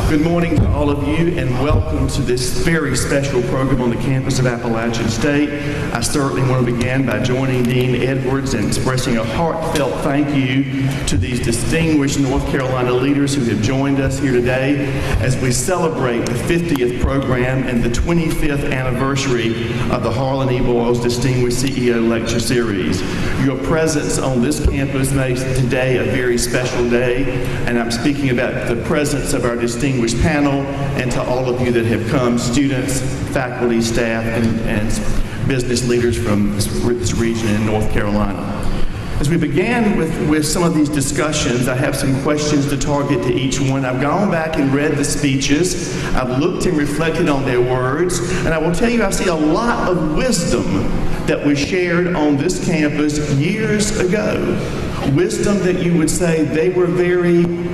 Good morning to all of you, and welcome to this very special program on the campus of Appalachian State. I certainly want to begin by joining Dean Edwards and expressing a heartfelt thank you to these distinguished North Carolina leaders who have joined us here today as we celebrate the 50th program and the 25th anniversary of the Holland E. Boyle's Distinguished CEO Lecture Series. Your presence on this campus makes today a very special day, and I'm speaking about the presence of our distinguished panel and to all of you that have come, students, faculty, staff, and business leaders from this region in North Carolina. As we began with some of these discussions, I have some questions to target to each one. I've gone back and read the speeches. I've looked and reflected on their words, and I will tell you I see a lot of wisdom that was shared on this campus years ago. Wisdom that you would say they were very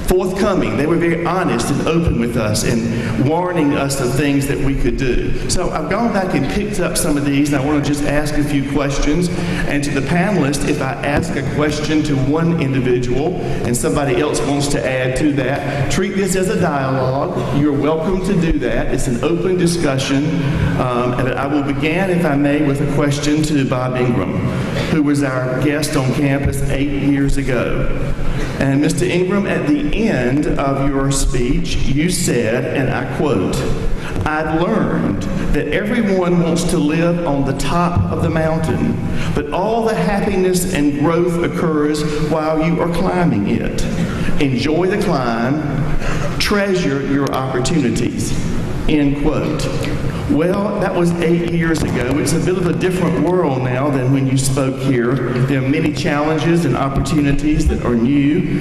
forthcoming. They were very honest and open with us and warning us of things that we could do. So I've gone back and picked up some of these, and I want to just ask a few questions. And to the panelists, if I ask a question to one individual and somebody else wants to add to that, treat this as a dialogue. You're welcome to do that. It's an open discussion. And I will begin, if I may, with a question to Bob Ingram, who was our guest on campus 8 years ago. And Mr. Ingram, at the end of your speech, you said, and I quote, "I've learned that everyone wants to live on the top of the mountain, but all the happiness and growth occurs while you are climbing it. Enjoy the climb, treasure your opportunities." End quote. Well, that was 8 years ago. It's a bit of a different world now than when you spoke here. There are many challenges and opportunities that are new.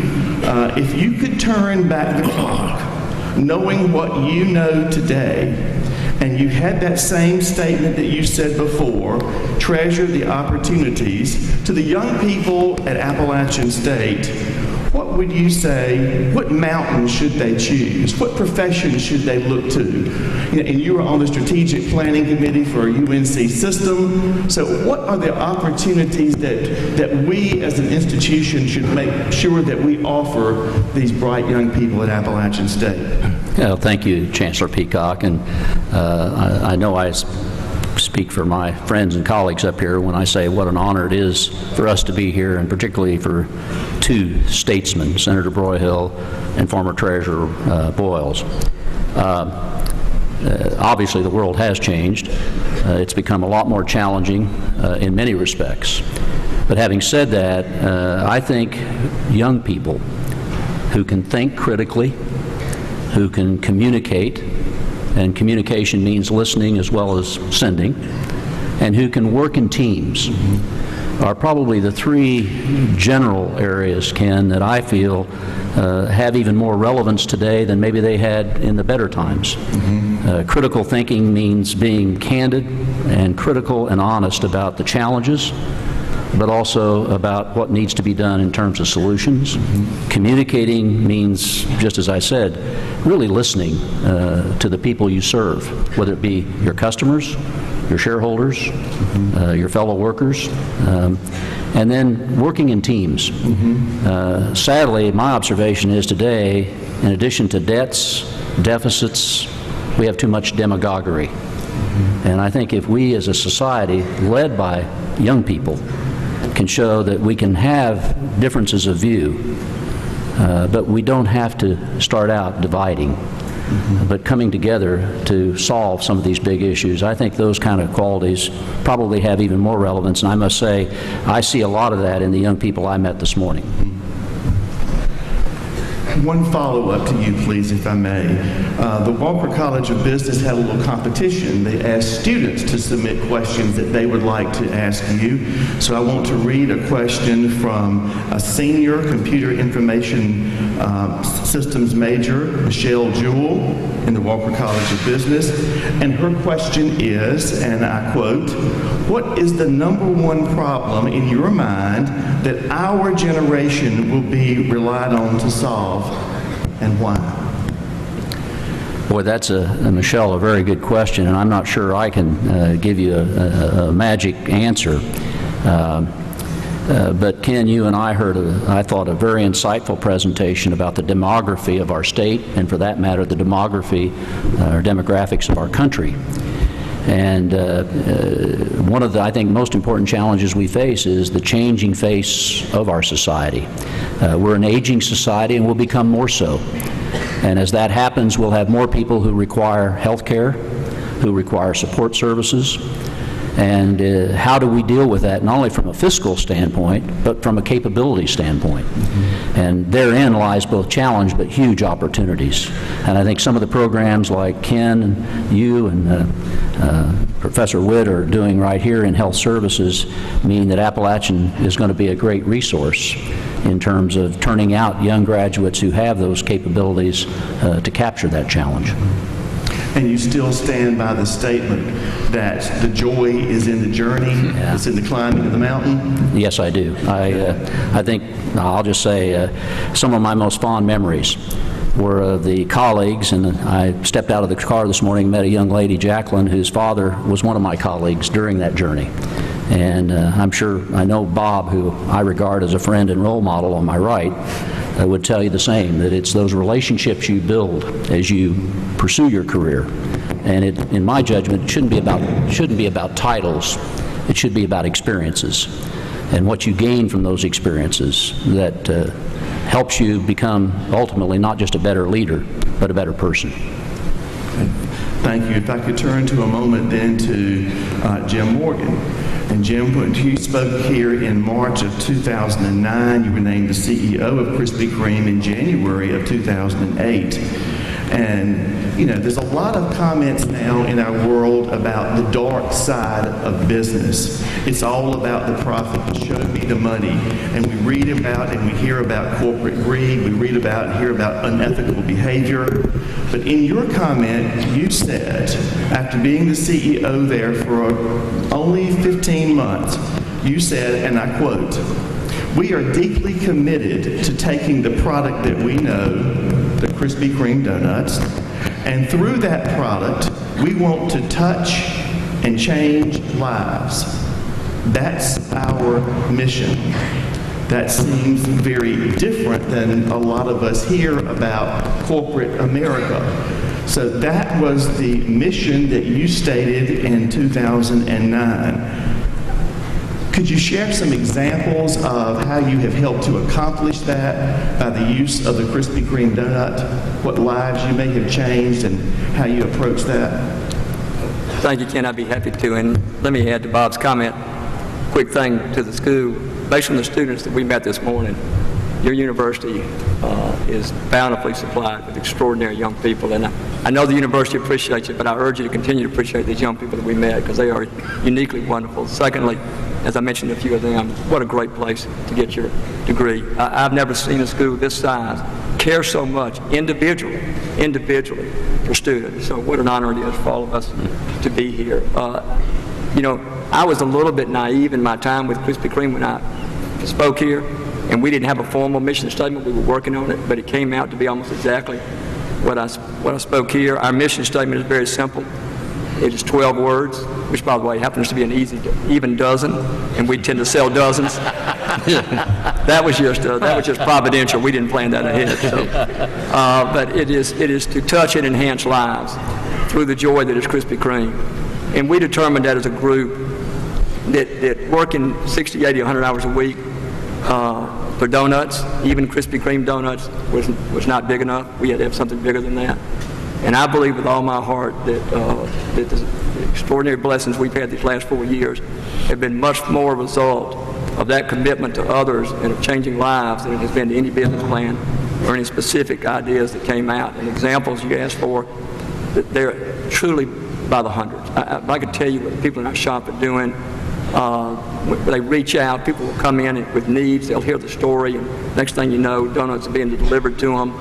If you could turn back the clock, knowing what you know today, and you had that same statement that you said before, treasure the opportunities, to the young people at Appalachian State, what would you say, what mountain should they choose? What profession should they look to? And you were on the strategic planning committee for a UNC system. So what are the opportunities that we as an institution should make sure that we offer these bright young people at Appalachian State? Well, thank you, Chancellor Peacock. And I know I speak for my friends and colleagues up here when I say what an honor it is for us to be here, and particularly for two statesmen, Senator Broyhill and former Treasurer Boyles. Obviously, the world has changed. It's become a lot more challenging in many respects. But having said that, I think young people who can think critically, who can communicate, and communication means listening as well as sending, and who can work in teams, are probably the three general areas, Ken, that I feel have even more relevance today than maybe they had in the better times. Critical thinking means being candid and critical and honest about the challenges, but also about what needs to be done in terms of solutions. Communicating means, just as I said, really listening to the people you serve, whether it be your customers, your shareholders, your fellow workers, and then working in teams. Sadly, my observation is today, in addition to debts, deficits, we have too much demagoguery. And I think if we as a society, led by young people, can show that we can have differences of view, but we don't have to start out dividing, but coming together to solve some of these big issues. I think those kind of qualities probably have even more relevance, and I must say, I see a lot of that in the young people I met this morning. One follow-up to you, please, if I may. The Walker College of Business had a little competition. They asked students to submit questions that they would like to ask you. So I want to read a question from a senior computer information systems major, Michelle Jewell, in the Walker College of Business. And her question is, and I quote, "What is the number one problem in your mind that our generation will be relied on to solve, and why?" Boy, that's, Michelle, a very good question, and I'm not sure I can give you a magic answer. But Ken, you and I heard, I thought, a very insightful presentation about the demography of our state, and for that matter, the demography or demographics of our country. And one of the, I think, most important challenges we face is the changing face of our society. We're an aging society, and we'll become more so. And as that happens, we'll have more people who require health care, who require support services. And how do we deal with that, not only from a fiscal standpoint, but from a capability standpoint? And therein lies both challenge but huge opportunities. And I think some of the programs like Ken and you and Professor Witt are doing right here in health services mean that Appalachian is going to be a great resource in terms of turning out young graduates who have those capabilities to capture that challenge. And you still stand by the statement that the joy is in the journey, it's in the climbing of the mountain? Yes, I do. I think, I'll just say, some of my most fond memories were of the colleagues, and I stepped out of the car this morning and met a young lady, Jacqueline, whose father was one of my colleagues during that journey. And I'm sure, I know Bob, who I regard as a friend and role model on my right, would tell you the same, that it's those relationships you build as you pursue your career. And it, in my judgment, it shouldn't be about titles. It should be about experiences and what you gain from those experiences that helps you become ultimately not just a better leader, but a better person. Thank you. If I could turn to a moment then to Jim Morgan. And Jim, when you spoke here in March of 2009, you were named the CEO of Krispy Kreme in January of 2008. And, you know, there's a lot of comments now in our world about the dark side of business. It's all about the profit. Show me the money. And we read about and we hear about corporate greed. We read about and hear about unethical behavior. But in your comment, you said, after being the CEO there for only 15 months, you said, and I quote, "We are deeply committed to taking the product that we know, the Krispy Kreme donuts, and through that product, we want to touch and change lives. That's our mission." That seems very different than a lot of us hear about corporate America. So that was the mission that you stated in 2009. Could you share some examples of how you have helped to accomplish that by the use of the Krispy Kreme donut, what lives you may have changed and how you approach that? Thank you, Ken. I'd be happy to. And let me add to Bob's comment, quick thing to the school. Based on the students that we met this morning, your university is bountifully supplied with extraordinary young people. And I know the university appreciates it, but I urge you to continue to appreciate these young people that we met because they are uniquely wonderful. Secondly, as I mentioned a few of them, what a great place to get your degree. I've never seen a school this size care so much individually for students. So what an honor it is for all of us to be here. You know, I was a little bit naive in my time with Krispy Kreme when I spoke here, and we didn't have a formal mission statement. We were working on it, but it came out to be almost exactly what I spoke here. Our mission statement is very simple. It is 12 words, which, by the way, happens to be an even dozen, and we tend to sell dozens. That was just providential. We didn't plan that ahead. So. But it is to touch and enhance lives through the joy that is Krispy Kreme. And we determined that as a group that working 60, 80, 100 hours a week for donuts, even Krispy Kreme donuts, was not big enough. We had to have something bigger than that. And I believe with all my heart that the extraordinary blessings we've had these last 4 years have been much more a result of that commitment to others and of changing lives than it has been to any business plan or any specific ideas that came out. And examples you asked for, that they're truly by the hundreds. I could tell you what the people in our shop are doing. They reach out, people will come in with needs, they'll hear the story, and next thing you know, donuts are being delivered to them.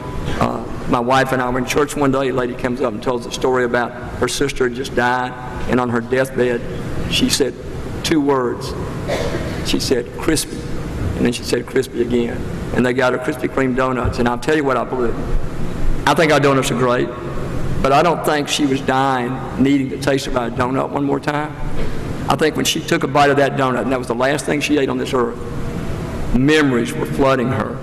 My wife and I were in church one day, a lady comes up and tells a story about her sister had just died, and on her deathbed, she said 2 words. She said, "Krispy," and then she said "Krispy" again. And they got her Krispy Kreme donuts, and I'll tell you what I believe. I think our donuts are great, but I don't think she was dying needing to taste about a donut one more time. I think when she took a bite of that donut, and that was the last thing she ate on this earth, memories were flooding her.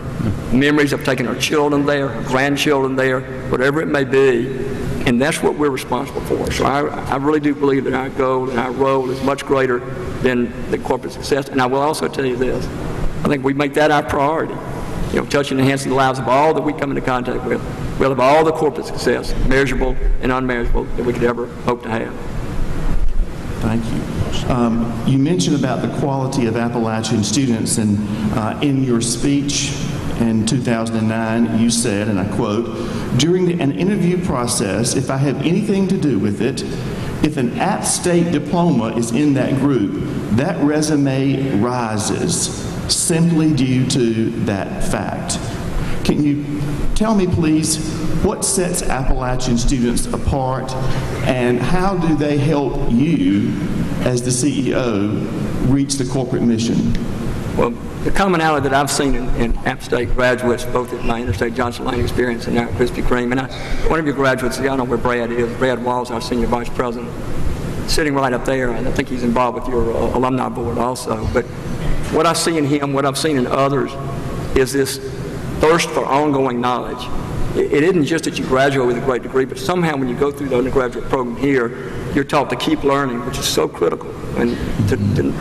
Memories of taking her children there, her grandchildren there, whatever it may be, and that's what we're responsible for. So I really do believe that our goal and our role is much greater than the corporate success. And I will also tell you this, I think we make that our priority, touching and enhancing the lives of all that we come into contact with. We'll have all the corporate success, measurable and unmeasurable, that we could ever hope to have. Thank you. You mentioned about the quality of Appalachian students, and in your speech in 2009, you said, and I quote, "During an interview process, if I have anything to do with it, if an App State diploma is in that group, that resume rises simply due to that fact." Can you tell me, please, what sets Appalachian students apart, and how do they help you, as the CEO, reach the corporate mission? Well, the commonality that I've seen in App State graduates, both at my Interstate Johnson Lane experience and now at Krispy Kreme, and one of your graduates, I don't know where Brad is. Brad Walls, our senior vice president, sitting right up there, and I think he's involved with your alumni board also. But what I see in him, what I've seen in others, is this thirst for ongoing knowledge. It isn't just that you graduate with a great degree, but somehow when you go through the undergraduate program here, you're taught to keep learning, which is so critical. And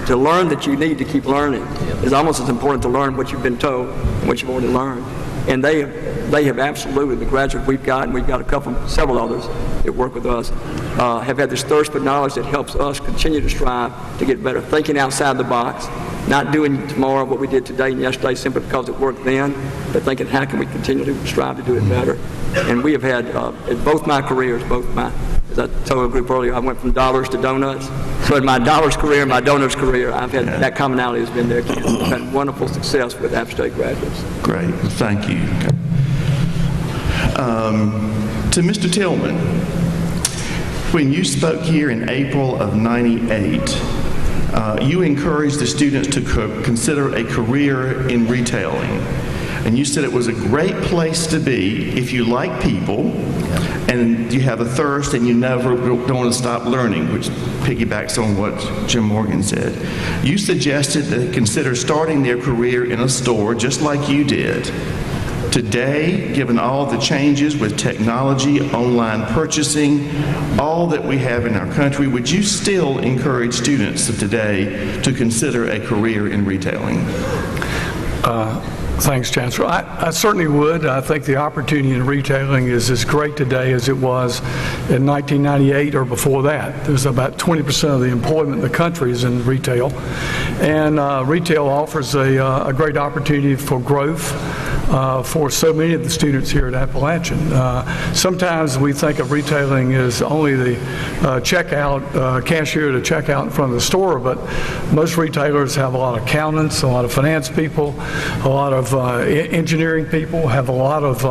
to learn that you need to keep learning is almost as important to learn what you've been told and what you've already learned. And they have absolutely, the graduates we've got, and we've got several others that work with us, have had this thirst for knowledge that helps us continue to strive to get better, thinking outside the box, not doing tomorrow what we did today and yesterday simply because it worked then, but thinking how can we continue to strive to do it better. And we have had, in both my careers, as I told a group earlier, I went from dollars to donuts. So in my dollars career and my donuts career, I've had that commonality has been there. We've had wonderful success with App State graduates. Great, thank you. To Mr. Tillman, when you spoke here in April of '98, you encouraged the students to consider a career in retailing. And you said it was a great place to be if you like people and you have a thirst and you never don't want to stop learning, which piggybacks on what Jim Morgan said. You suggested that they consider starting their career in a store just like you did. Today, given all the changes with technology, online purchasing, all that we have in our country, would you still encourage students of today to consider a career in retailing? Thanks, Chancellor. I certainly would. I think the opportunity in retailing is as great today as it was in 1998 or before that. There's about 20% of the employment in the country is in retail. And retail offers a great opportunity for growth for so many of the students here at Appalachian. Sometimes we think of retailing as only the cashier to check out in front of the store, but most retailers have a lot of accountants, a lot of finance people, a lot of engineering people, have a lot of,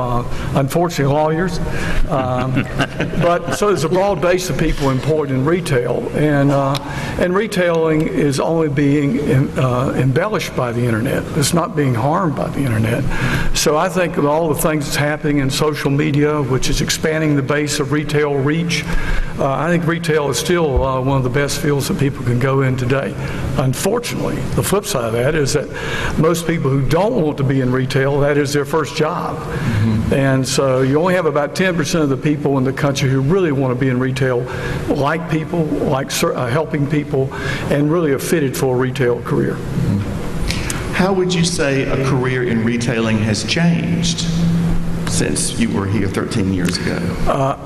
unfortunately, lawyers. But so there's a broad base of people employed in retail, and retailing is only being embellished by the internet. It's not being harmed by the internet. So I think with all the things that's happening in social media, which is expanding the base of retail reach, I think retail is still one of the best fields that people can go in today. Unfortunately, the flip side of that is that most people who don't want to be in retail, that is their first job. Mm-hmm. And so you only have about 10% of the people in the country who really want to be in retail, like people, like helping people, and really are fitted for a retail career. Mm-hmm. How would you say a career in retailing has changed since you were here 13 years ago?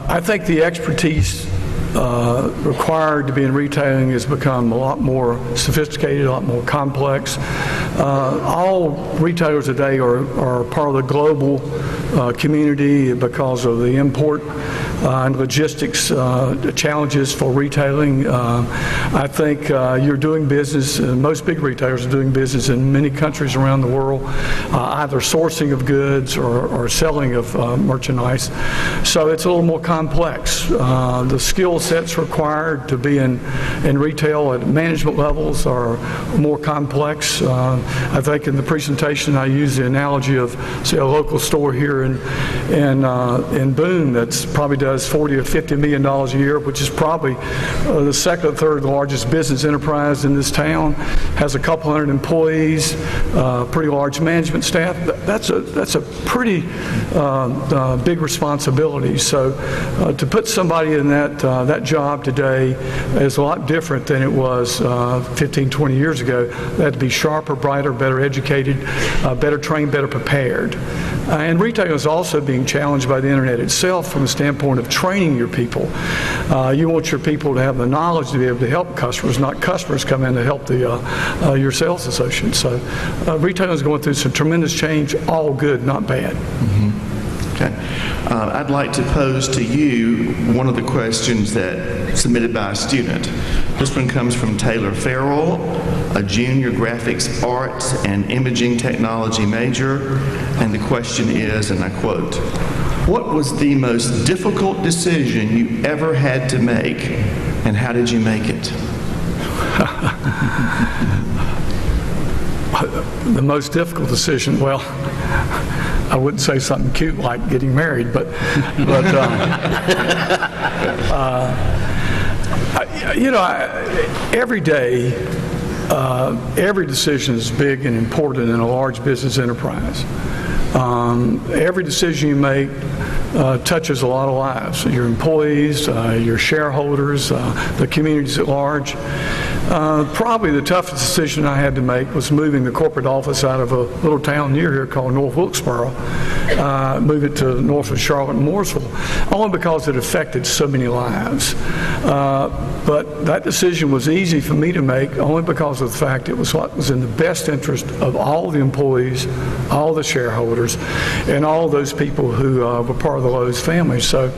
I think the expertise required to be in retailing has become a lot more sophisticated, a lot more complex. All retailers today are part of the global community because of the import and logistics challenges for retailing. I think you're doing business, most big retailers are doing business in many countries around the world, either sourcing of goods or selling of merchandise. So it's a little more complex. The skill sets required to be in retail at management levels are more complex. I think in the presentation I used the analogy of, say, a local store here in Boone that's probably does does $40 or $50 million a year, which is probably the second or third largest business enterprise in this town, has a couple hundred employees, pretty large management staff. That's a pretty big responsibility. So to put somebody in that job today is a lot different than it was 15, 20 years ago. They had to be sharper, brighter, better educated, better trained, better prepared. And retail is also being challenged by the internet itself from the standpoint of training your people. You want your people to have the knowledge to be able to help customers, not customers come in to help your sales associates. So retail is going through some tremendous change, all good, not bad. Okay. I'd like to pose to you one of the questions that submitted by a student. This one comes from Taylor Farrell, a junior graphics arts and imaging technology major, and the question is, and I quote, "What was the most difficult decision you ever had to make, and how did you make it?" The most difficult decision, well, I wouldn't say something cute like getting married, but every day, every decision is big and important in a large business enterprise. Every decision you make touches a lot of lives, your employees, your shareholders, the communities at large. Probably the toughest decision I had to make was moving the corporate office out of a little town near here called North Wilkesboro, move it to north of Charlotte and Mooresville, only because it affected so many lives. But that decision was easy for me to make only because of the fact it was what was in the best interest of all the employees, all the shareholders, and all those people who were part of the Lowe's family. So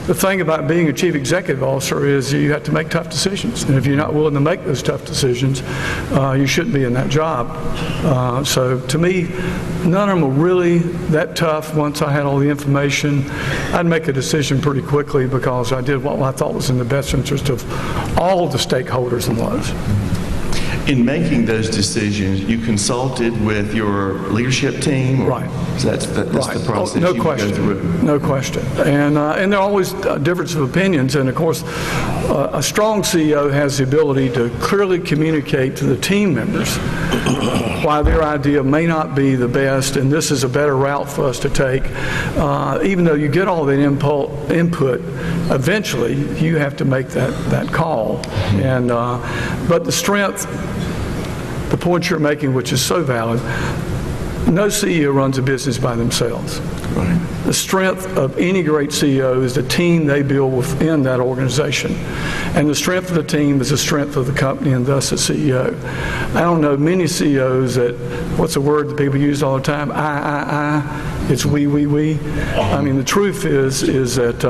the thing about being a chief executive officer is you have to make tough decisions. And if you're not willing to make those tough decisions, you shouldn't be in that job. So to me, none of them were really that tough. Once I had all the information, I'd make a decision pretty quickly because I did what I thought was in the best interest of all of the stakeholders in Lowe's. In making those decisions, you consulted with your leadership team? Right. So that's the process no you question. go through? No question. And there are always differences of opinions. And, of course, a strong CEO has the ability to clearly communicate to the team members why their idea may not be the best, and this is a better route for us to take. Even though you get all that input, eventually you have to make that call. And but the strength, the point you're making, which is so valid, no CEO runs a business by themselves. Right. The strength of any great CEO is the team they build within that organization. And the strength of the team is the strength of the company and thus the CEO. I don't know many CEOs that, what's a word that people use all the time? It's we. I mean, the truth is that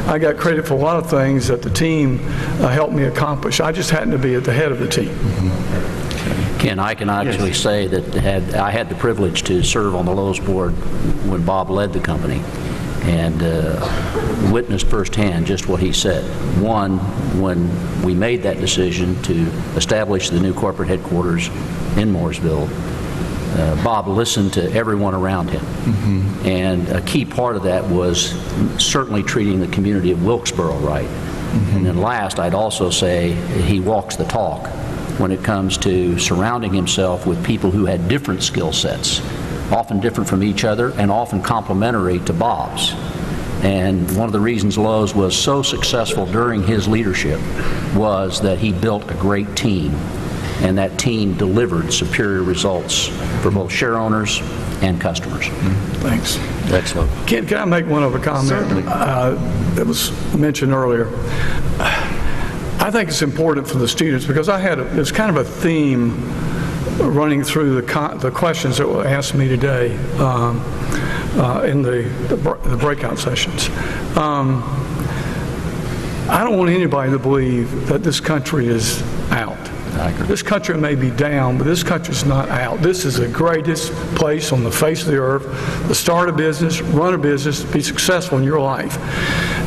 I got credit for a lot of things that the team helped me accomplish. I just happened to be at the head of the team. Ken, I can actually say that I had the privilege to serve on the Lowe's board when Bob led the company and witnessed firsthand just what he said. One, when we made that decision to establish the new corporate headquarters in Mooresville, Bob listened to everyone around him. Mm-hmm. And a key part of that was certainly treating the community of Wilkesboro right. Mm-hmm. And then last, I'd also say he walks the talk when it comes to surrounding himself with people who had different skill sets, often different from each other and often complementary to Bob's. And one of the reasons Lowe's was so successful during his leadership was that he built a great team, and that team delivered superior results for both share owners and customers. Thanks. Excellent. Can I make one other comment? Certainly. That was mentioned earlier. I think it's important for the students because there's kind of a theme running through the questions that were asked me today in the breakout sessions. I don't want anybody to believe that this country is out. This country may be down, but this country's not out. This is the greatest place on the face of the earth to start a business, run a business, be successful in your life.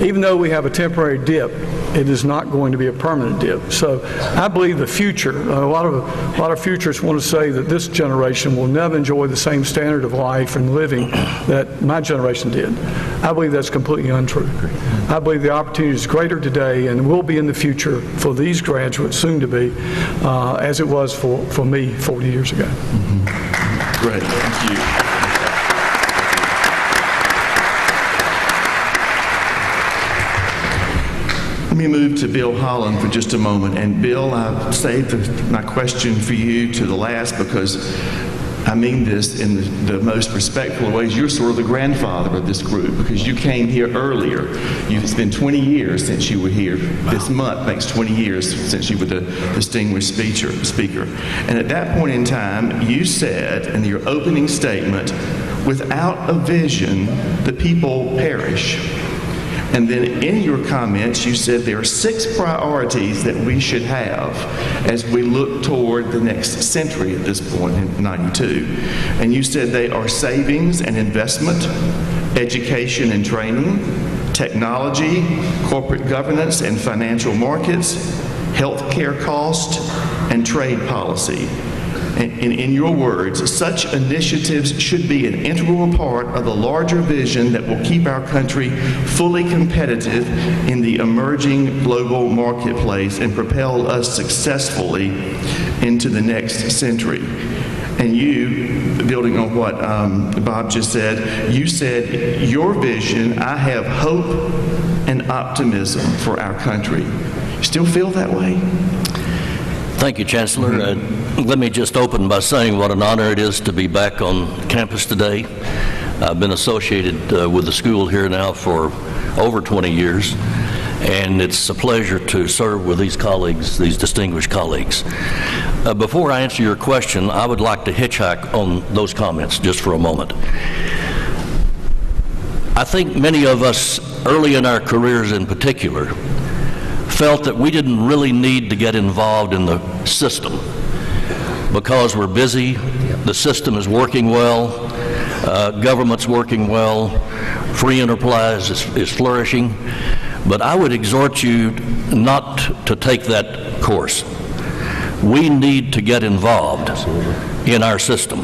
Even though we have a temporary dip It is not going to be a permanent dip. So I believe the future, a lot of futurists want to say that this generation will never enjoy the same standard of life and living that my generation did. I believe that's completely untrue. I believe the opportunity is greater today and will be in the future for these graduates, soon to be, as it was for me 40 years ago. Great, thank you. Let me move to Bill Holland for just a moment. And Bill, I saved my question for you to the last because I mean this in the most respectful of ways. You're sort of the grandfather of this group because you came here earlier. It's been 20 years since you were here. This month makes 20 years since you were the distinguished speaker. And at that point in time, you said in your opening statement, without a vision, the people perish. And then in your comments, you said there are 6 priorities that we should have as we look toward the next century at this point in 92. And you said they are savings and investment, education and training, technology, corporate governance and financial markets, healthcare cost, and trade policy. In your words, such initiatives should be an integral part of the larger vision that will keep our country fully competitive in the emerging global marketplace and propel us successfully into the next century. And you, building on what Bob just said, you said, your vision, I have hope and optimism for our country. You still feel that way? Thank you, Chancellor. Let me just open by saying what an honor it is to be back on campus today. I've been associated with the school here now for over 20 years, and it's a pleasure to serve with these colleagues, these distinguished colleagues. Before I answer your question, I would like to hitchhike on those comments just for a moment. I think many of us, early in our careers in particular, felt that we didn't really need to get involved in the system because we're busy, the system is working well, government's working well, free enterprise is flourishing. But I would exhort you not to take that course. We need to get involved in our system.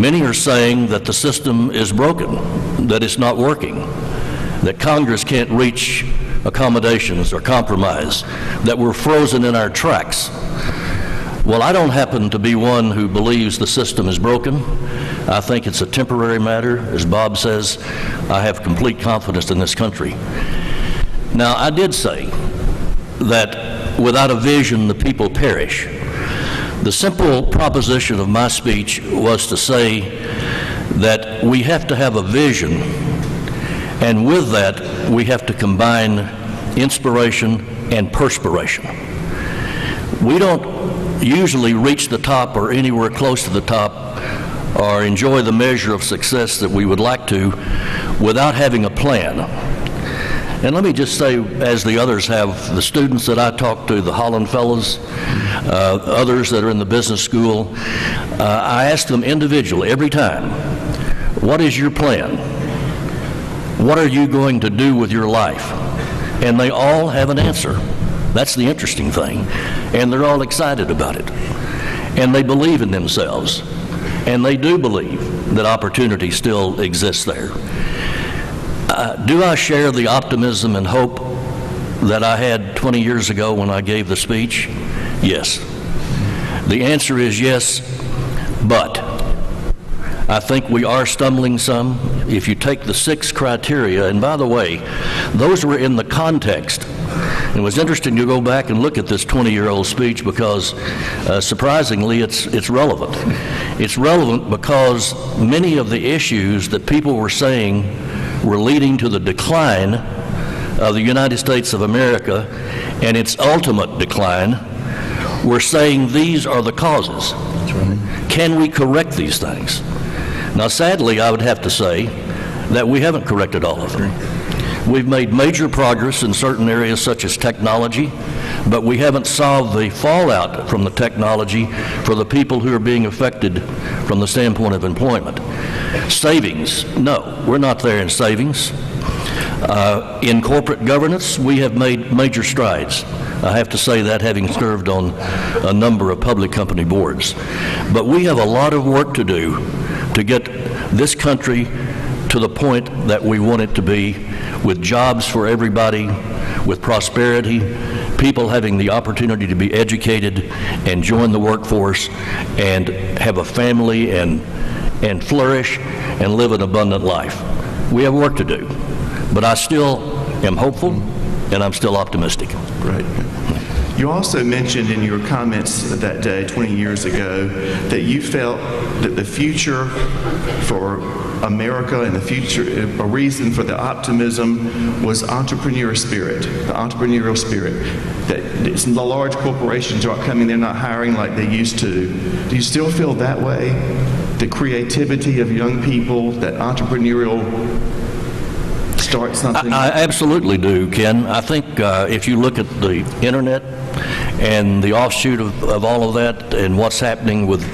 Many are saying that the system is broken, that it's not working, that Congress can't reach accommodations or compromise, that we're frozen in our tracks. Well, I don't happen to be one who believes the system is broken. I think it's a temporary matter. As Bob says, I have complete confidence in this country. Now, I did say that without a vision, the people perish. The simple proposition of my speech was to say that we have to have a vision, and with that, we have to combine inspiration and perspiration. We don't usually reach the top or anywhere close to the top or enjoy the measure of success that we would like to without having a plan. And let me just say, as the others have, the students that I talk to, the Holland fellows, others that are in the business school, I ask them individually every time, what is your plan? What are you going to do with your life? And they all have an answer. That's the interesting thing. And they're all excited about it. And they believe in themselves. And they do believe that opportunity still exists there. Do I share the optimism and hope that I had 20 years ago when I gave the speech? Yes. The answer is yes, but I think we are stumbling some. If you take the 6 criteria, and by the way, those were in the context. It was interesting to go back and look at this 20-year-old speech because, surprisingly, it's relevant. It's relevant because many of the issues that people were saying were leading to the decline of the United States of America and its ultimate decline. We're saying these are the causes. That's right. Can we correct these things? Now, sadly, I would have to say that we haven't corrected all of them. We've made major progress in certain areas such as technology, but we haven't solved the fallout from the technology for the people who are being affected from the standpoint of employment. Savings, no, we're not there in savings. In corporate governance, we have made major strides. I have to say that, having served on a number of public company boards. But we have a lot of work to do to get this country to the point that we want it to be, with jobs for everybody, with prosperity, people having the opportunity to be educated and join the workforce and have a family and flourish and live an abundant life. We have work to do, but I still am hopeful and I'm still optimistic. Right. You also mentioned in your comments that day, 20 years ago, that you felt that the future for America and the future, a reason for the optimism was entrepreneurial spirit, the entrepreneurial spirit. That the large corporations aren't coming, they're not hiring like they used to. Do you still feel that way? The creativity of young people, that entrepreneurial start something? I absolutely do, Ken. I think if you look at the internet and the offshoot of all of that and what's happening with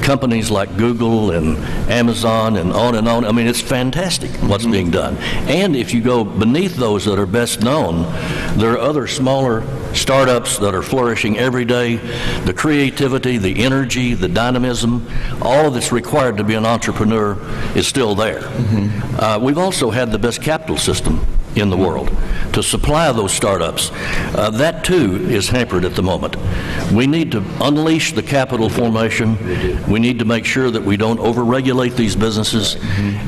companies like Google and Amazon and on, I mean, it's fantastic what's being done. And if you go beneath those that are best known, there are other smaller startups that are flourishing every day. The creativity, the energy, the dynamism, all that's required to be an entrepreneur is still there. We've also had the best capital system in the world to supply those startups. That too is hampered at the moment. We need to unleash the capital formation. We need to make sure that we don't overregulate these businesses.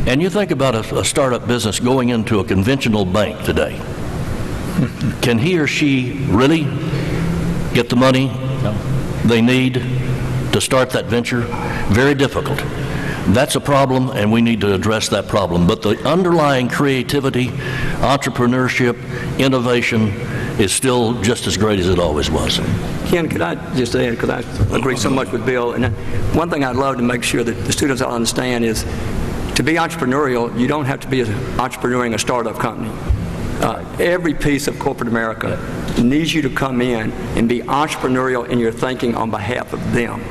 And you think about a startup business going into a conventional bank today. Can he or she really get the money they need to start that venture? Very difficult. That's a problem, and we need to address that problem. But the underlying creativity, entrepreneurship, innovation is still just as great as it always was. Ken, could I just add, because I agree so much with Bill, and one thing I'd love to make sure that the students all understand is, to be entrepreneurial, you don't have to be entrepreneuring a startup company. Every piece of corporate America needs you to come in and be entrepreneurial in your thinking on behalf of them.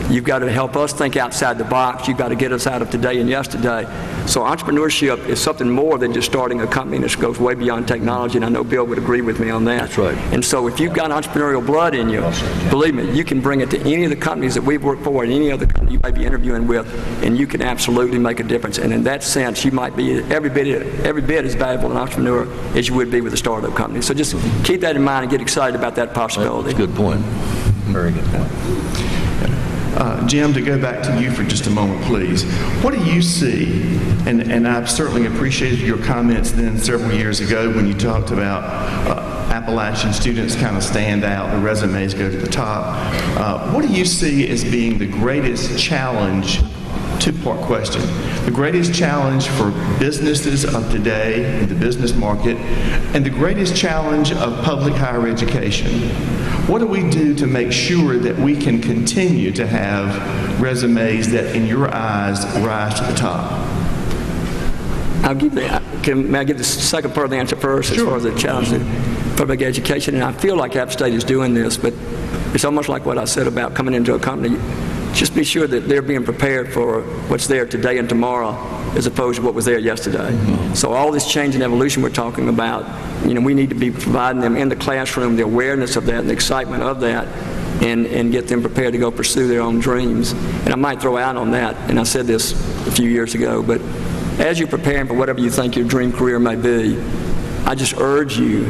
You've got to help us think outside the box. You've got to get us out of today and yesterday. So entrepreneurship is something more than just starting a company that goes way beyond technology, and I know Bill would agree with me on that. That's right. And so if you've got entrepreneurial blood in you, believe me, you can bring it to any of the companies that we've worked for and any other company you may be interviewing with, and you can absolutely make a difference. And in that sense, you might be every bit as valuable an entrepreneur as you would be with a startup company. So just keep that in mind and get excited about that possibility. That's a good point. Very good point. Jim, to go back to you for just a moment, please. What do you see, and I've certainly appreciated your comments then several years ago when you talked about Appalachian students kind of stand out, the resumes go to the top. What do you see as being the greatest challenge, two-part question, the greatest challenge for businesses of today in the business market, and the greatest challenge of public higher education? What do we do to make sure that we can continue to have resumes that, in your eyes, rise to the top? May I give the second part of the answer first? Sure. As far as the challenge in public education? And I feel like App State is doing this, but it's almost like what I said about coming into a company. Just be sure that they're being prepared for what's there today and tomorrow as opposed to what was there yesterday. So all this change and evolution we're talking about, we need to be providing them in the classroom the awareness of that and the excitement of that, and get them prepared to go pursue their own dreams. And I might throw out on that, and I said this a few years ago, but as you're preparing for whatever you think your dream career may be, I just urge you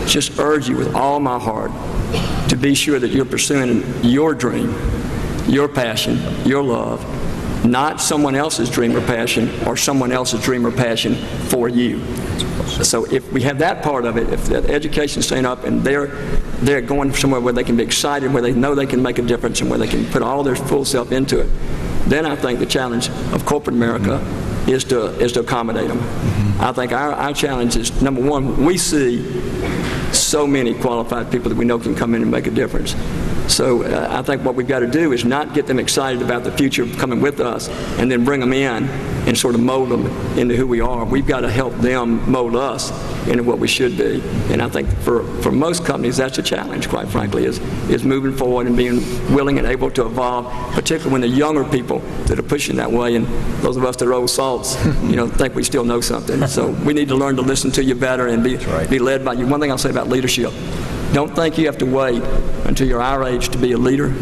with all my heart to be sure that you're pursuing your dream, your passion, your love, not someone else's dream or passion or someone else's dream or passion for you. So if we have that part of it, if that education's staying up and they're going somewhere where they can be excited, where they know they can make a difference and where they can put all their full self into it, then I think the challenge of corporate America is to accommodate them. I think our challenge is, number one, we see so many qualified people that we know can come in and make a difference. So I think what we've got to do is not get them excited about the future coming with us and then bring them in and sort of mold them into who we are. We've got to help them mold us into what we should be. And I think for most companies, that's a challenge, quite frankly, is moving forward and being willing and able to evolve, particularly when the younger people that are pushing that way, and those of us that are old salts, think we still know something. So we need to learn to listen to you better and be led by you. One thing I'll say about leadership, don't think you have to wait until you're our age to be a leader.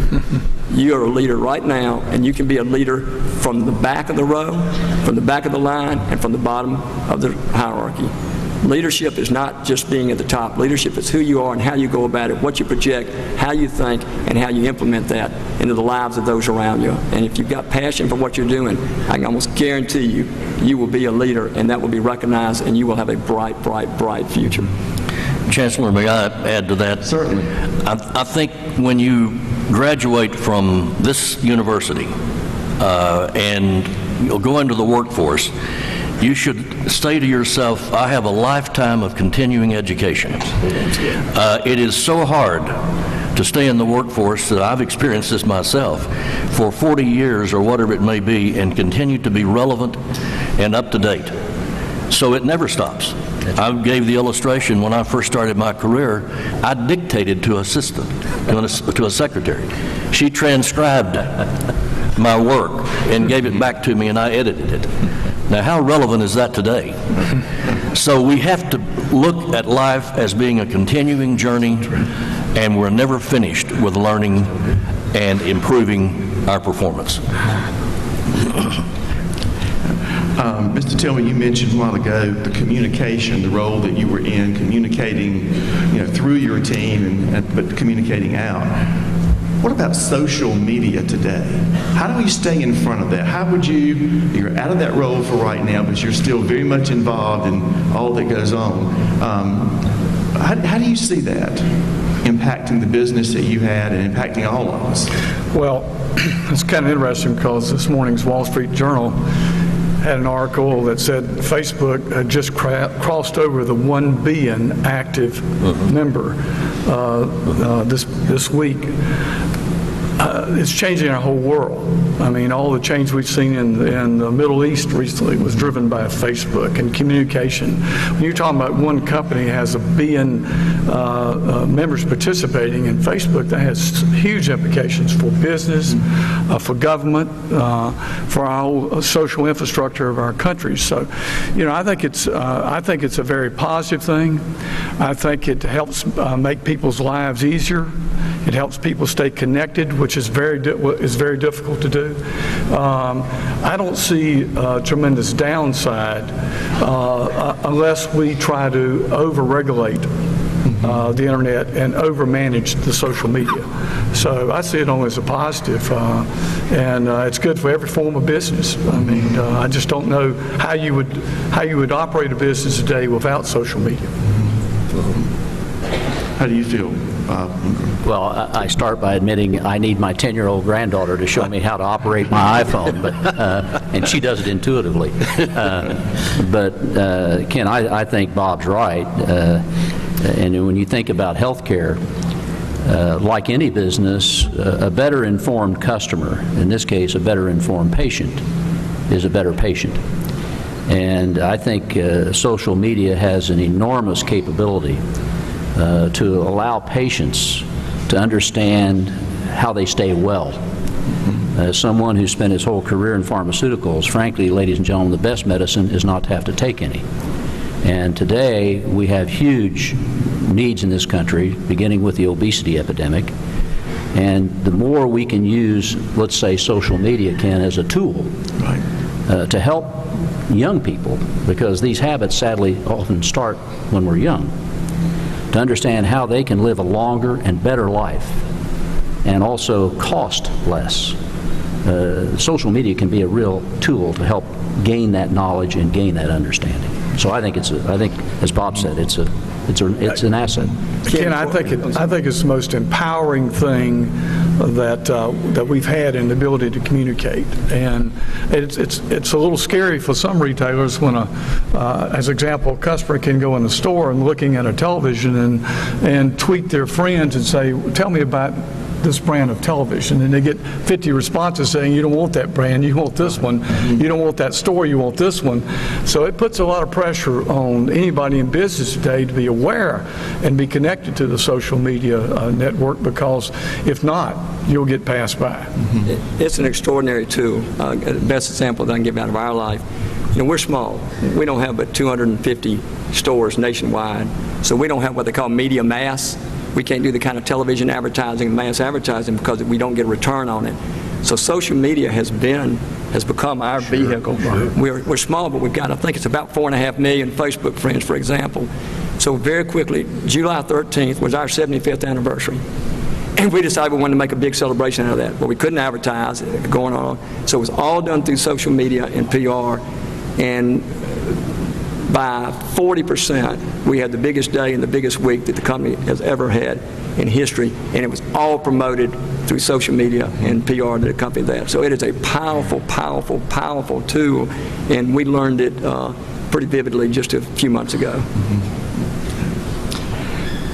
You are a leader right now, and you can be a leader from the back of the row, from the back of the line, and from the bottom of the hierarchy. Leadership is not just being at the top. Leadership is who you are and how you go about it, what you project, how you think, and how you implement that into the lives of those around you. And if you've got passion for what you're doing, I can almost guarantee you will be a leader, and that will be recognized, and you will have a bright, bright, bright future. Chancellor, may I add to that? Certainly. I think when you graduate from this university and you'll go into the workforce, you should say to yourself, I have a lifetime of continuing education. It is so hard to stay in the workforce that I've experienced this myself for 40 years or whatever it may be and continue to be relevant and up to date. So it never stops. I gave the illustration when I first started my career. I dictated to an assistant, to a secretary. She transcribed my work and gave it back to me, and I edited it. Now, how relevant is that today? So we have to look at life as being a continuing journey, and we're never finished with learning and improving our performance. Mr. Tillman, you mentioned a while ago the communication, the role that you were in, communicating, through your team, but communicating out. What about social media today? How do we stay in front of that? How would you're out of that role for right now, but you're still very much involved in all that goes on. How do you see that impacting the business that you had and impacting all of us? Well, it's kind of interesting because this morning's Wall Street Journal had an article that said Facebook had just crossed over the 1 billion active member this week. It's changing our whole world. I mean, all the change we've seen in the Middle East recently was driven by Facebook and communication. When you're talking about one company has 1 billion members participating in Facebook, that has huge implications for business, for government, for our whole social infrastructure of our country. So, I think it's a very positive thing. I think it helps make people's lives easier. It helps people stay connected, which is very difficult to do. I don't see a tremendous downside unless we try to over-regulate the internet and over-manage the social media. So I see it only as a positive, and it's good for every form of business. I mean, I just don't know how you would operate a business today without social media. How do you feel, Ingram? Well, I start by admitting I need my 10-year-old granddaughter to show me how to operate my iPhone, but and she does it intuitively. But Ken, I think Bob's right. And when you think about healthcare, like any business, a better informed customer, in this case a better informed patient, is a better patient. And I think social media has an enormous capability to allow patients to understand how they stay well. As someone who spent his whole career in pharmaceuticals, frankly, ladies and gentlemen, the best medicine is not to have to take any. And today we have huge needs in this country, beginning with the obesity epidemic. And the more we can use, let's say, social media, Ken, as a tool to help young people, because these habits sadly often start when we're young, to understand how they can live a longer and better life and also cost less. Social media can be a real tool to help gain that knowledge and gain that understanding. So I think as Bob said, it's an asset. Ken, I think it's the most empowering thing that we've had in the ability to communicate, and it's a little scary for some retailers when as example, a customer can go in the store and looking at a television and tweet their friends and say, tell me about this brand of television, and they get 50 responses saying, you don't want that brand, you want this one. You don't want that store, you want this one. So it puts a lot of pressure on anybody in business today to be aware and be connected to the social media network, because if not, you'll get passed by. It's an extraordinary tool. The best example that I can give out of our life, we're small. We don't have but 250 stores nationwide, so we don't have what they call media mass. We can't do the kind of television advertising and mass advertising because we don't get a return on it. So social media has become our vehicle. We're small, but we've got, I think it's about 4.5 million Facebook friends, for example. So very quickly, July 13th was our 75th anniversary. And we decided we wanted to make a big celebration out of that. But we couldn't advertise it going on. So it was all done through social media and PR. And by 40%, we had the biggest day and the biggest week that the company has ever had in history. And it was all promoted through social media and PR that accompanied that. So it is a powerful, powerful, powerful tool. And we learned it pretty vividly just a few months ago.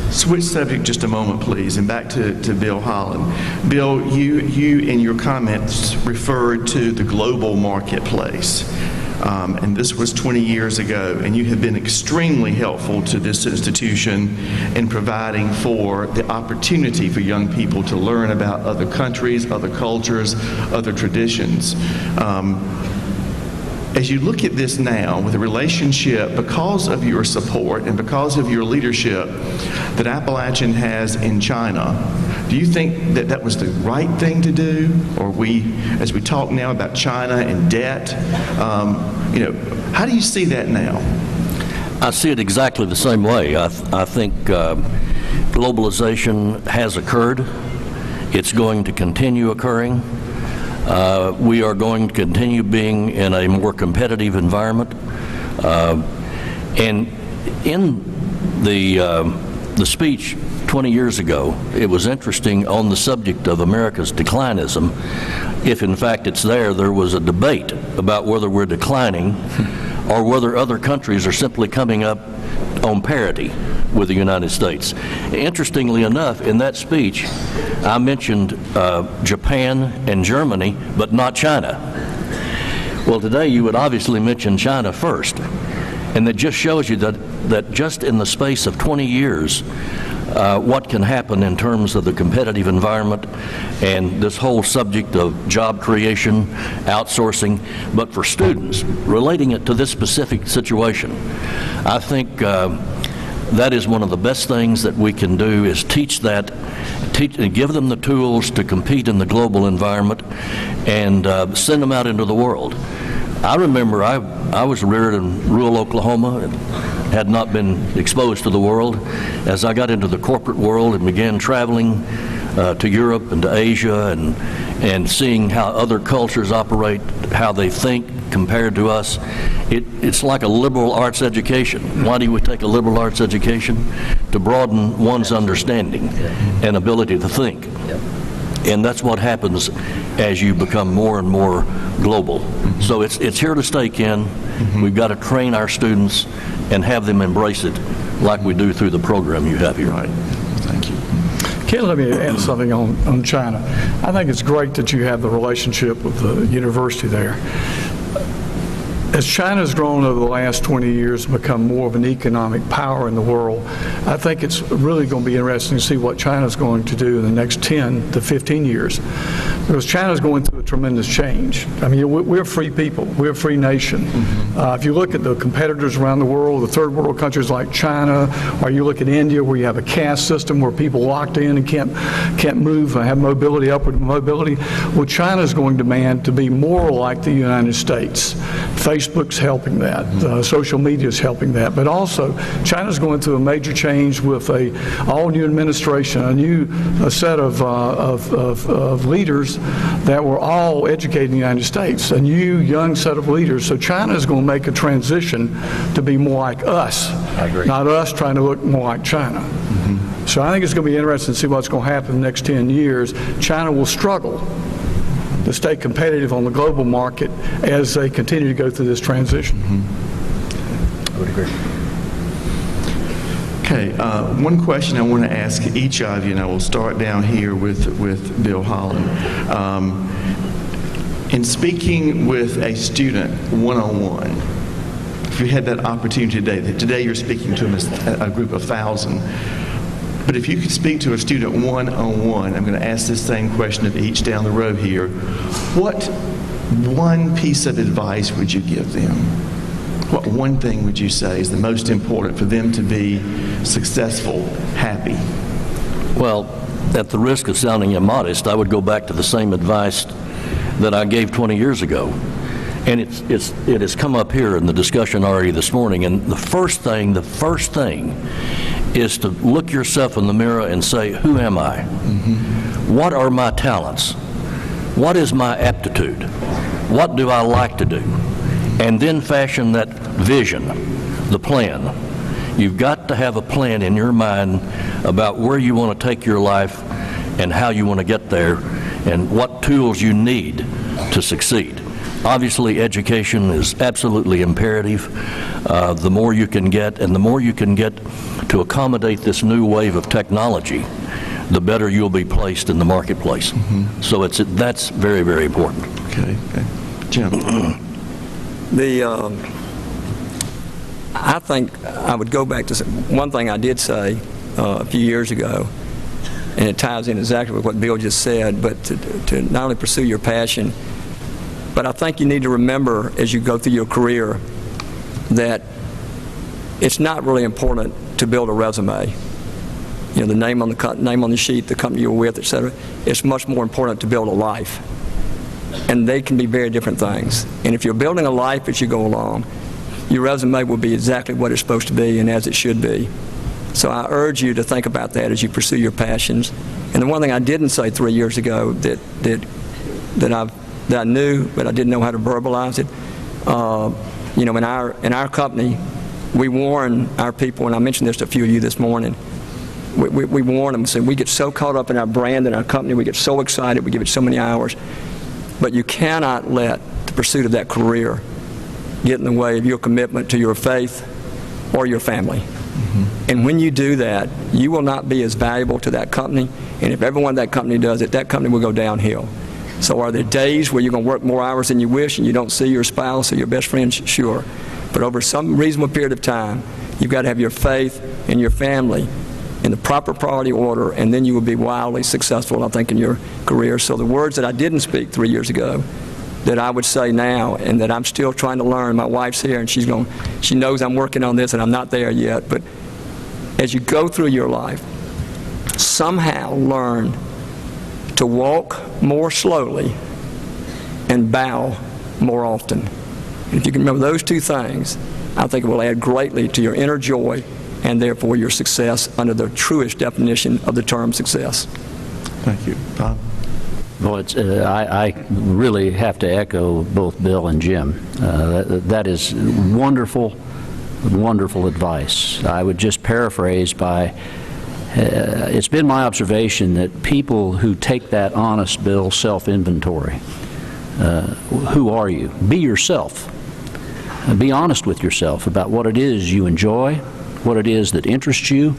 Switch subject just a moment, please, and back to Bill Holland. Bill, you in your comments referred to the global marketplace, and this was 20 years ago, and you have been extremely helpful to this institution in providing for the opportunity for young people to learn about other countries, other cultures, other traditions. As you look at this now with the relationship, because of your support and because of your leadership that Appalachian has in China, do you think that that was the right thing to do? Or as we talk now about China and debt, how do you see that now? I see it exactly the same way. I think globalization has occurred. It's going to continue occurring. We are going to continue being in a more competitive environment. And in the speech 20 years ago, it was interesting on the subject of America's declinism. If in fact it's there was a debate about whether we're declining or whether other countries are simply coming up on parity with the United States. Interestingly enough, in that speech, I mentioned Japan and Germany, but not China. Well, today you would obviously mention China first. And that just shows you that just in the space of 20 years, what can happen in terms of the competitive environment and this whole subject of job creation, outsourcing, but for students, relating it to this specific situation. I think that is one of the best things that we can do is teach and give them the tools to compete in the global environment and send them out into the world. I remember I was reared in rural Oklahoma and had not been exposed to the world. As I got into the corporate world and began traveling to Europe and to Asia and seeing how other cultures operate, how they think compared to us, it's like a liberal arts education. Why do we take a liberal arts education? To broaden one's understanding and ability to think. And that's what happens as you become more and more global. So it's here to stay, Ken. We've got to train our students and have them embrace it like we do through the program you have here. Right. Thank you. Ken, let me add something on China. I think it's great that you have the relationship with the university there. As China has grown over the last 20 years and become more of an economic power in the world, I think it's really going to be interesting to see what China's going to do in the next 10 to 15 years. Because China's going through a tremendous change. I mean, we're free people. We're a free nation. If you look at the competitors around the world, the third world countries like China, or you look at India where you have a caste system where people locked in and can't move, have mobility, upward mobility. Well, China's going to demand to be more like the United States. Facebook's helping that. Social media is helping that. But also, China's going through a major change with a all-new administration, a set of leaders that were all educated in the United States, a new young set of leaders. So China is going to make a transition to be more like us, not us trying to look more like China. So I think it's going to be interesting to see what's going to happen in the next 10 years. China will struggle to stay competitive on the global market as they continue to go through this transition. I would agree. Okay, one question I want to ask each of you, and I will start down here with Bill Holland. In speaking with a student one-on-one, if you had that opportunity today you're speaking to a group of 1,000, but if you could speak to a student one-on-one, I'm going to ask this same question of each down the row here. What one piece of advice would you give them? What one thing would you say is the most important for them to be successful, happy? Well, at the risk of sounding immodest, I would go back to the same advice that I gave 20 years ago. And it has come up here in the discussion already this morning. And the first thing is to look yourself in the mirror and say, who am I? Mm-hmm. What are my talents? What is my aptitude? What do I like to do? And then fashion that vision, the plan. You've got to have a plan in your mind about where you want to take your life and how you want to get there and what tools you need to succeed. Obviously, education is absolutely imperative. The more you can get, and the more you can get to accommodate this new wave of technology, the better you'll be placed in the marketplace. Mm-hmm. So that's very, very important. Okay. Jim. I think I would go back to one thing I did say a few years ago, and it ties in exactly with what Bill just said, but to not only pursue your passion, but I think you need to remember as you go through your career that it's not really important to build a resume. You know, the name on the sheet, the company you're with, etc. It's much more important to build a life. And they can be very different things. And if you're building a life as you go along, your resume will be exactly what it's supposed to be and as it should be. So I urge you to think about that as you pursue your passions. And the one thing I didn't say 3 years ago that I knew, but I didn't know how to verbalize it, you know, in our company, we warn our people, and I mentioned this to a few of you this morning, we warn them, so we get so caught up in our brand and our company, we get so excited, we give it so many hours, but you cannot let the pursuit of that career get in the way of your commitment to your faith or your family. Mm-hmm. And when you do that, you will not be as valuable to that company, and if everyone in that company does it, that company will go downhill. So are there days where you're going to work more hours than you wish and you don't see your spouse or your best friend? Sure. But over some reasonable period of time, you've got to have your faith and your family in the proper priority order, and then you will be wildly successful, I think, in your career. So the words that I didn't speak 3 years ago that I would say now and that I'm still trying to learn, my wife's here and she knows I'm working on this and I'm not there yet, but as you go through your life, somehow learn to walk more slowly and bow more often. And if you can remember those two things, I think it will add greatly to your inner joy and therefore your success under the truest definition of the term success. Thank you. Bob? Well, I really have to echo both Bill and Jim. That is wonderful, wonderful advice. I would just paraphrase by, it's been my observation that people who take that honest, Bill, self-inventory, who are you? Be yourself. Be honest with yourself about what it is you enjoy, what it is that interests you,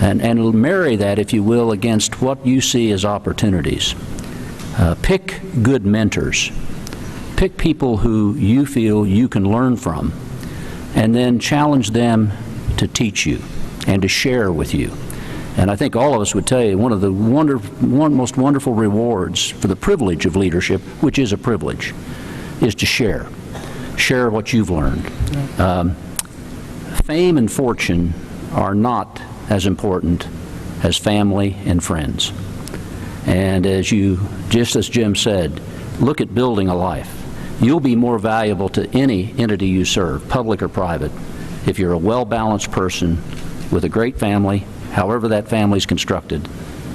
and marry that, if you will, against what you see as opportunities. Pick good mentors. Pick people who you feel you can learn from, and then challenge them to teach you and to share with you. And I think all of us would tell you one of the most wonderful rewards for the privilege of leadership, which is a privilege, is to share. Share what you've learned. Fame and fortune are not as important as family and friends. And just as Jim said, look at building a life. You'll be more valuable to any entity you serve, public or private, if you're a well-balanced person with a great family, however that family's constructed,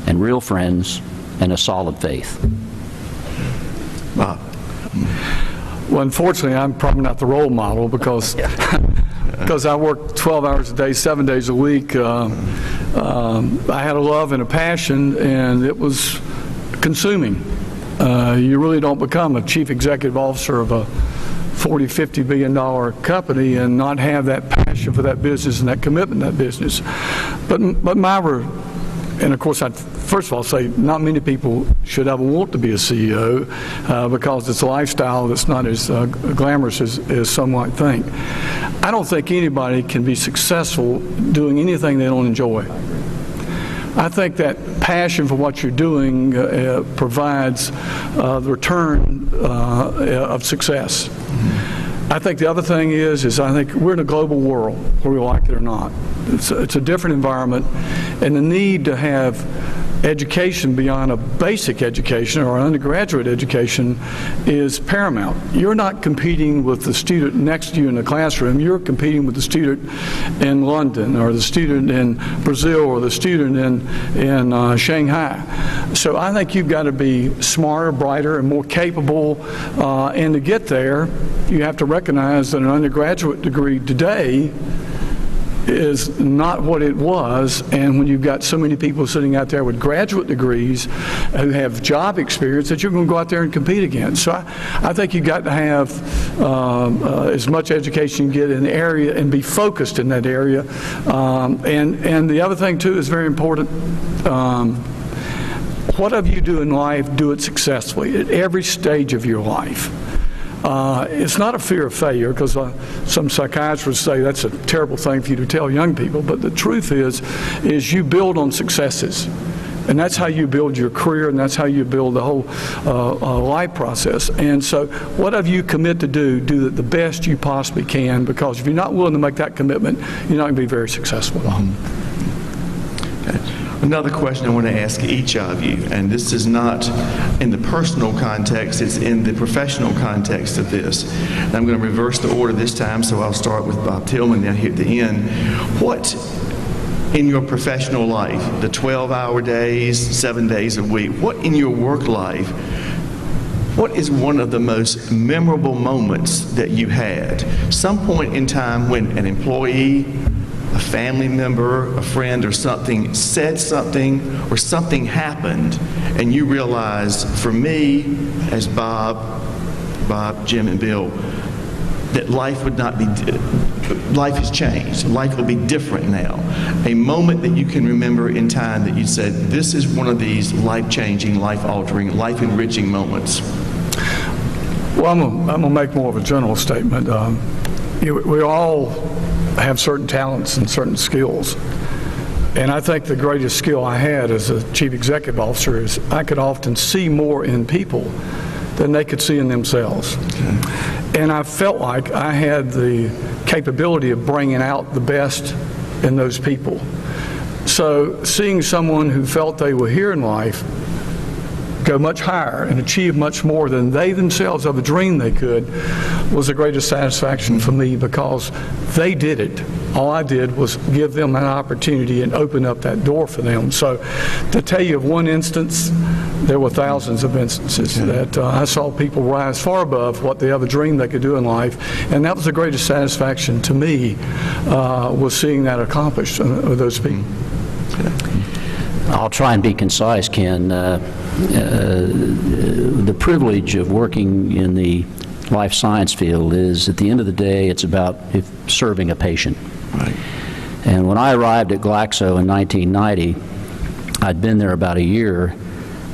and real friends, and a solid faith. Bob? Well, unfortunately, I'm probably not the role model because I work 12 hours a day, 7 days a week. I had a love and a passion, and it was consuming. You really don't become a chief executive officer of a $40, $50 billion company and not have that passion for that business and that commitment to that business. But and of course, I'd first of all say not many people should ever want to be a CEO because it's a lifestyle that's not as glamorous as some might think. I don't think anybody can be successful doing anything they don't enjoy. I think that passion for what you're doing provides the return of success. I think the other thing is I think we're in a global world, whether we like it or not. It's a different environment, and the need to have education beyond a basic education or an undergraduate education is paramount. You're not competing with the student next to you in the classroom. You're competing with the student in London or the student in Brazil or the student in Shanghai. So I think you've got to be smarter, brighter, and more capable. And to get there, you have to recognize that an undergraduate degree today is not what it was, and when you've got so many people sitting out there with graduate degrees who have job experience that you're going to go out there and compete against. So I think you've got to have as much education you can get in the area and be focused in that area. And the other thing too is very important. Whatever you do in life, do it successfully at every stage of your life. It's not a fear of failure, because some psychiatrists say that's a terrible thing for you to tell young people, but the truth is you build on successes. And that's how you build your career, and that's how you build the whole life process. And so whatever you commit to do it the best you possibly can, because if you're not willing to make that commitment, you're not going to be very successful at all. Another question I want to ask each of you, and this is not in the personal context, it's in the professional context of this. And I'm going to reverse the order this time, so I'll start with Bob Tillman down here at the end. What in your professional life, the 12-hour days, 7 days a week, what in your work life, what is one of the most memorable moments that you had? Some point in time when an employee, a family member, a friend, or something said something, or something happened, and you realized, for me, as Bob, Jim, and Bill, that life would not be, life has changed. Life will be different now. A moment that you can remember in time that you said, this is one of these life-changing, life-altering, life-enriching moments. Well, I'm going to make more of a general statement. We all have certain talents and certain skills. And I think the greatest skill I had as a chief executive officer is I could often see more in people than they could see in themselves. Okay. And I felt like I had the capability of bringing out the best in those people. So seeing someone who felt they were here in life go much higher and achieve much more than they themselves ever dreamed they could was the greatest satisfaction for me, because they did it. All I did was give them an opportunity and open up that door for them. So to tell you of one instance, there were thousands of instances that I saw people rise far above what they ever dreamed they could do in life, and that was the greatest satisfaction to me, was seeing that accomplished with those people. I'll try and be concise, Ken. The privilege of working in the life science field is, at the end of the day, it's about serving a patient. Right. And when I arrived at Glaxo in 1990, I'd been there about a year,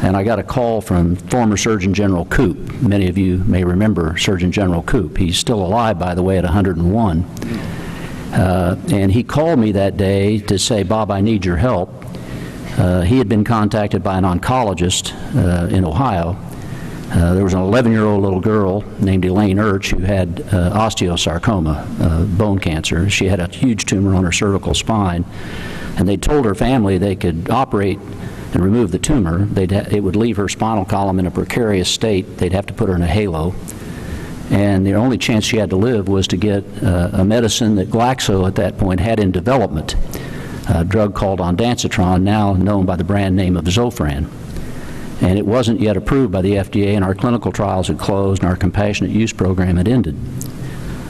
and I got a call from former Surgeon General Koop. Many of you may remember Surgeon General Koop. He's still alive, by the way, at 101. And he called me that day to say, Bob, I need your help. He had been contacted by an oncologist in Ohio. There was an 11-year-old little girl named Elaine Urch who had osteosarcoma, bone cancer. She had a huge tumor on her cervical spine, and they told her family they could operate and remove the tumor. It would leave her spinal column in a precarious state. They'd have to put her in a halo, and the only chance she had to live was to get a medicine that Glaxo at that point had in development, a drug called ondansetron, now known by the brand name of Zofran. And it wasn't yet approved by the FDA, and our clinical trials had closed, and our compassionate use program had ended.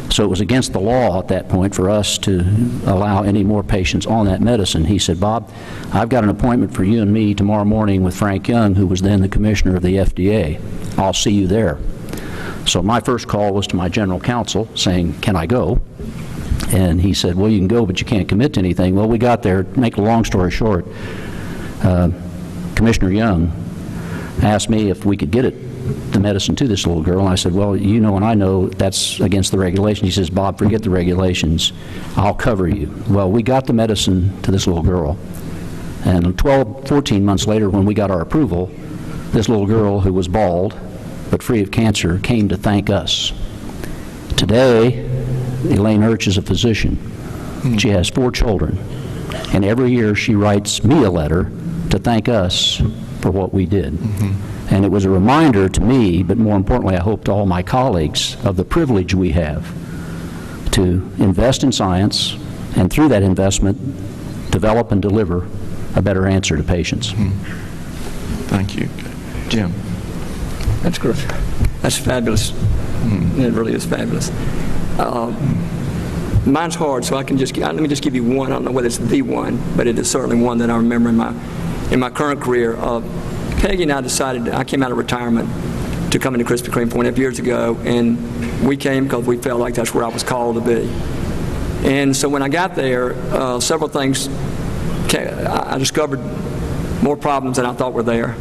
So it was against the law at that point for us to allow any more patients on that medicine. He said, Bob, I've got an appointment for you and me tomorrow morning with Frank Young, who was then the commissioner of the FDA. I'll see you there. So my first call was to my general counsel saying, can I go? And he said, well, you can go, but you can't commit to anything. Well, we got there. Make a long story short, Commissioner Young asked me if we could get the medicine to this little girl, and I said, well, you know and I know that's against the regulations. He says, Bob, forget the regulations. I'll cover you. Well, we got the medicine to this little girl, and 14 months later, when we got our approval, this little girl who was bald but free of cancer came to thank us. Today, Elaine Urch is a physician. She has 4 children, and every year she writes me a letter to thank us for what we did. And it was a reminder to me, but more importantly, I hope to all my colleagues, of the privilege we have to invest in science, and through that investment, develop and deliver a better answer to patients. Thank you. Jim. That's great. That's fabulous. It really is fabulous. Mine's hard, so let me just give you one. I don't know whether it's the one, but it is certainly one that I remember in my current career. Peggy and I decided, I came out of retirement to come into Krispy Kreme 4.5 years ago, and we came because we felt like that's where I was called to be. And so when I got there, several things, I discovered more problems than I thought were there.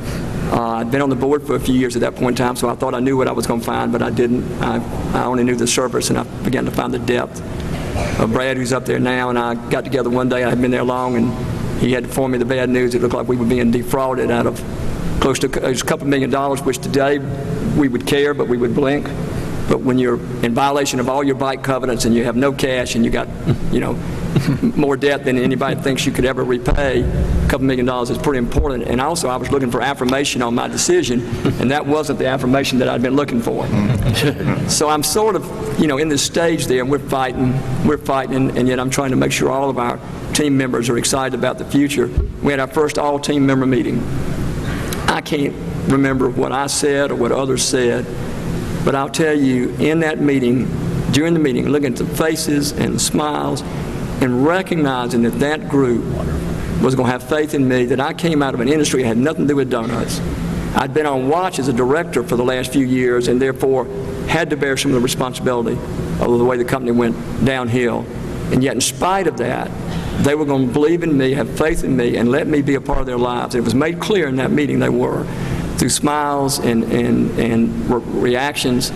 I'd been on the board for a few years at that point in time, so I thought I knew what I was going to find, but I didn't. I only knew the surface, and I began to find the depth. Brad, who's up there now, and I got together one day. I had been there long, and he had to inform me the bad news. It looked like we were being defrauded out of close to a couple $1 million, which today we would care, but we would blink. But when you're in violation of all your bike covenants and you have no cash and you got, more debt than anybody thinks you could ever repay, a couple $1 million is pretty important. And also, I was looking for affirmation on my decision, and that wasn't the affirmation that I'd been looking for. So I'm sort of, in this stage there, and we're fighting, and yet I'm trying to make sure all of our team members are excited about the future. We had our first all-team member meeting. I can't remember what I said or what others said, but I'll tell you, in that meeting, during the meeting, looking at the faces and the smiles and recognizing that that group was going to have faith in me, that I came out of an industry that had nothing to do with donuts. I'd been on watch as a director for the last few years and therefore had to bear some of the responsibility of the way the company went downhill. And yet, in spite of that, they were going to believe in me, have faith in me, and let me be a part of their lives. It was made clear in that meeting they were, through smiles and reactions.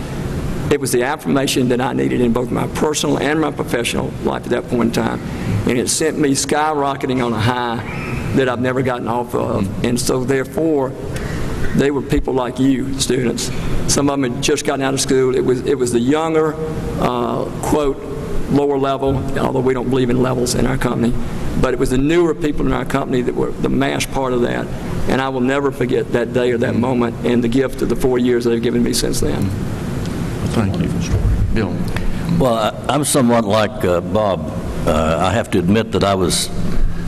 It was the affirmation that I needed in both my personal and my professional life at that point in time. And it sent me skyrocketing on a high that I've never gotten off of. And so, therefore, they were people like you, students. Some of them had just gotten out of school. It was the younger, quote, lower level, although we don't believe in levels in our company, but it was the newer people in our company that were the mass part of that, and I will never forget that day or that moment and the gift of the 4 years they've given me since then. Thank you. Bill. Well, I'm somewhat like Bob. I have to admit that I was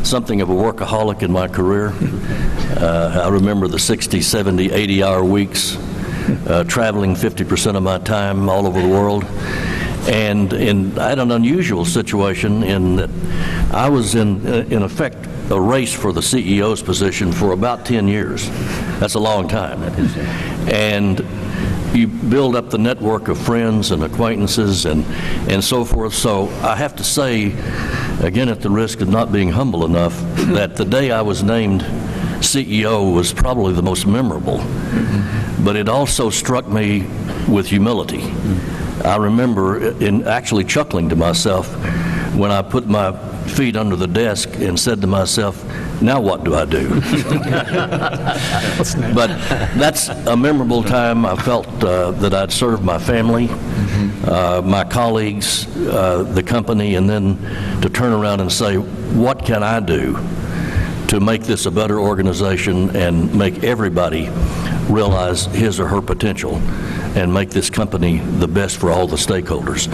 something of a workaholic in my career. I remember the 60, 70, 80-hour weeks, traveling 50% of my time all over the world. And I had an unusual situation in that I was in effect, a race for the CEO's position for about 10 years. That's a long time. And you build up the network of friends and acquaintances and so forth. So I have to say, again, at the risk of not being humble enough, that the day I was named CEO was probably the most memorable. But it also struck me with humility. I remember actually chuckling to myself when I put my feet under the desk and said to myself, now what do I do? But that's a memorable time. I felt that I'd served my family, my colleagues, the company, and then to turn around and say, what can I do to make this a better organization and make everybody realize his or her potential and make this company the best for all the stakeholders.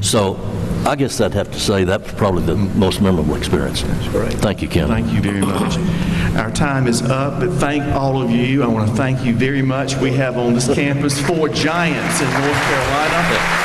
So I guess I'd have to say that's probably the most memorable experience. That's great. Thank you, Ken. Thank you very much. Our time is up, but thank all of you. I want to thank you very much. We have on this campus 4 giants in North Carolina.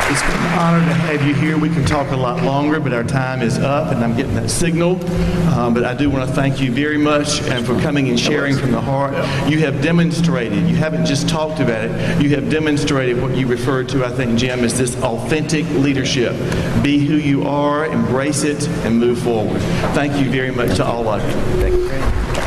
It's been an honor honored to have you here. We can talk a lot longer, but our time is up, and I'm getting that signal. But I do want to thank you very much and for coming and sharing from the heart. You have demonstrated, you haven't just talked about it, you have demonstrated what you referred to, I think, Jim, as this authentic leadership. Be who you are, embrace it, and move forward. Thank you very much to all of you.